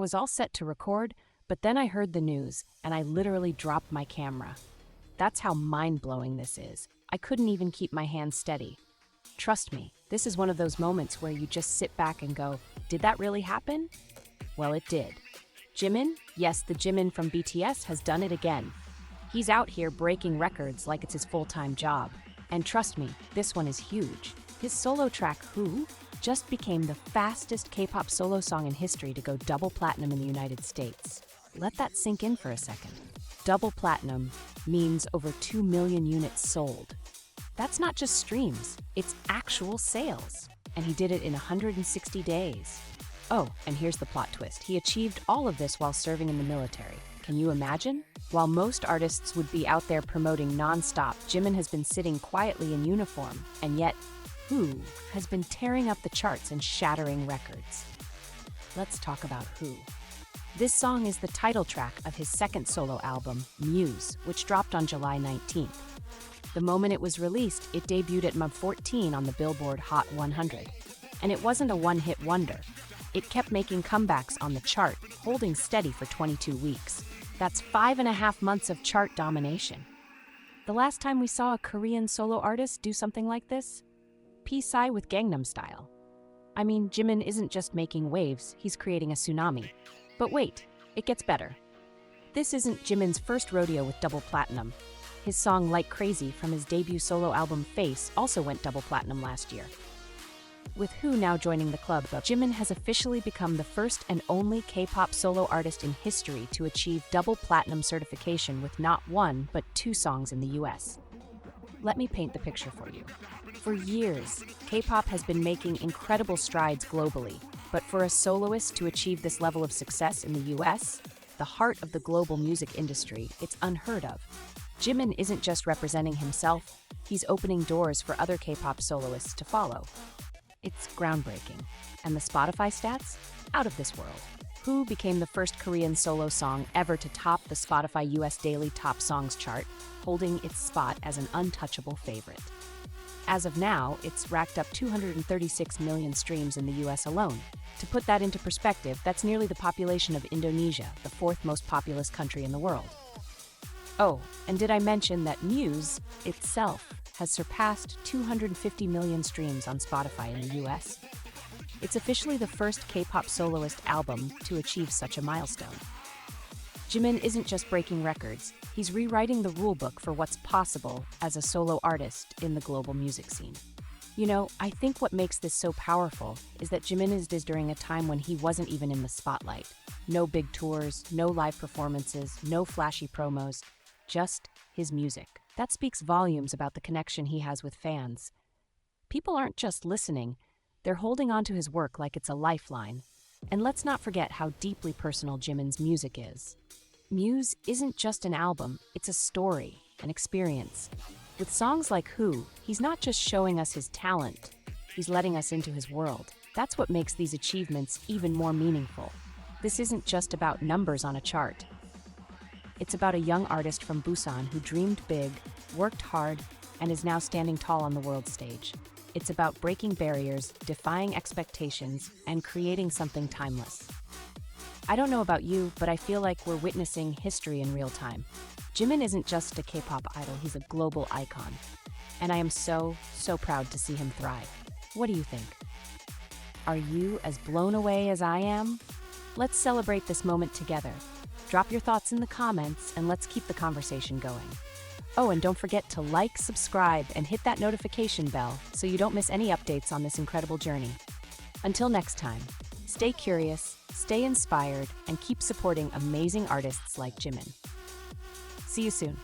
was all set to record, but then I heard the news, and I literally dropped my camera. That's how mind-blowing this is. I couldn't even keep my hands steady. Trust me, this is one of those moments where you just sit back and go, did that really happen? Well, it did. Jimin, yes, the Jimin from BTS has done it again. He's out here breaking records like it's his full-time job. And trust me, this one is huge. His solo track, Who, just became the fastest K-pop solo song in history to go double platinum in the United States. Let that sink in for a second. Double platinum means over 2 million units sold. That's not just streams, it's actual sales. And he did it in 160 days. Oh, and here's the plot twist. He achieved all of this while serving in the military. Can you imagine? While most artists would be out there promoting non-stop, Jimin has been sitting quietly in uniform, and yet, Who has been tearing up the charts and shattering records. Let's talk about Who. This song is the title track of his second solo album, Muse, which dropped on July 19th. The moment it was released, it debuted at number 14 on the Billboard Hot 100. And it wasn't a one-hit wonder. It kept making comebacks on the chart, holding steady for 22 weeks. That's 5.5 months of chart domination. The last time we saw a Korean solo artist do something like this? Psy with Gangnam Style. I mean, Jimin isn't just making waves, he's creating a tsunami. But wait, it gets better. This isn't Jimin's first rodeo with double platinum. His song Like Crazy from his debut solo album Face also went double platinum last year. With Who now joining the club, Jimin has officially become the first and only K-pop solo artist in history to achieve double platinum certification with not one, but 2 songs in the US. Let me paint the picture for you. For years, K-pop has been making incredible strides globally, but for a soloist to achieve this level of success in the US, the heart of the global music industry, it's unheard of. Jimin isn't just representing himself, he's opening doors for other K-pop soloists to follow. It's groundbreaking. And the Spotify stats? Out of this world. Who became the first Korean solo song ever to top the Spotify US Daily Top Songs chart, holding its spot as an untouchable favorite. As of now, it's racked up 236 million streams in the US alone. To put that into perspective, that's nearly the population of Indonesia, the 4th most populous country in the world. Oh, and did I mention that Muse itself has surpassed 250 million streams on Spotify in the US? It's officially the first K-pop soloist album to achieve such a milestone. Jimin isn't just breaking records, he's rewriting the rulebook for what's possible as a solo artist in the global music scene. You know, I think what makes this so powerful is that Jimin is during a time when he wasn't even in the spotlight. No big tours, no live performances, no flashy promos, just his music. That speaks volumes about the connection he has with fans. People aren't just listening, they're holding on to his work like it's a lifeline. And let's not forget how deeply personal Jimin's music is. Muse isn't just an album, it's a story, an experience. With songs like Who, he's not just showing us his talent, he's letting us into his world. That's what makes these achievements even more meaningful. This isn't just about numbers on a chart. It's about a young artist from Busan who dreamed big, worked hard, and is now standing tall on the world stage. It's about breaking barriers, defying expectations, and creating something timeless. I don't know about you, but I feel like we're witnessing history in real time. Jimin isn't just a K-pop idol, he's a global icon. And I am so proud to see him thrive. What do you think? Are you as blown away as I am? Let's celebrate this moment together. Drop your thoughts in the comments and let's keep the conversation going. Oh, and don't forget to like, subscribe, and hit that notification bell so you don't miss any updates on this incredible journey. Until next time, stay curious, stay inspired, and keep supporting amazing artists like Jimin. See you soon.